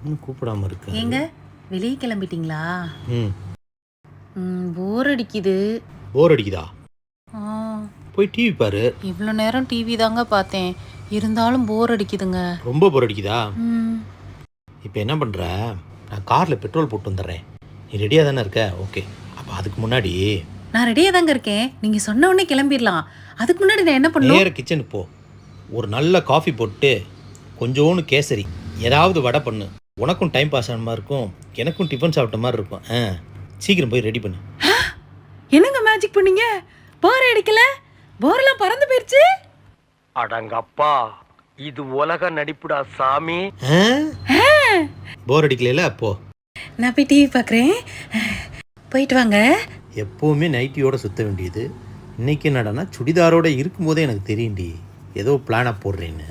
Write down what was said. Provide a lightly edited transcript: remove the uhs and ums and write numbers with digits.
இன்னும் கூப்பிடாம இருக்கு. ஏங்க வெளியே கிளம்பிட்டீங்களா? ம். போர் அடிக்குது. போர் அடிக்குதா? ஆ, போய் டிவி பாரு. இவ்வளோ நேரம் டிவி தாங்க பார்த்தேன். இருந்தாலும் போர் அடிக்குதுங்க. ரொம்ப போர் அடிக்குதா? ம், இப்போ என்ன பண்ணுற, நான் காரில் பெட்ரோல் போட்டு வந்துடுறேன். நீ ரெடியாக தானே இருக்க? ஓகே. அப்போ அதுக்கு முன்னாடி நான் ரெடியாக தாங்க இருக்கேன். நீங்கள் சொன்ன உடனே கிளம்பிடலாம். அதுக்கு முன்னாடி நான் என்ன பண்ணணும்? நேர கிச்சனுக்கு போ. ஒரு நல்ல காஃபி போட்டு கொஞ்சோண்டு கேசரி ஏதாவது வடை பண்ணு. உனக்கும் டைம் பாஸ் ஆன மாதிரி இருக்கும், எனக்கும் டிஃபன் சாப்பிட்ட மாதிரி இருக்கும். சீக்கிரம் போய் ரெடி பண்ணு. என்னங்க மேஜிக் பண்ணீங்க? போர் அடிக்கல? போரெல்லாம் பறந்து போயிடுச்சு. அடங்கப்பா, இது உலக நடிப்புடா சாமி. போர் அடிக்கல? அப்போ நான் போய் டிவி பார்க்குறேன். போயிட்டு வாங்க. எப்போவுமே நைட்டியோட சுற்ற வேண்டியது, இன்னைக்கு என்னடான்னா சுடிதாரோட இருக்கும்போதே எனக்கு தெரியும்டி ஏதோ பிளானாக போடுறேன்னு.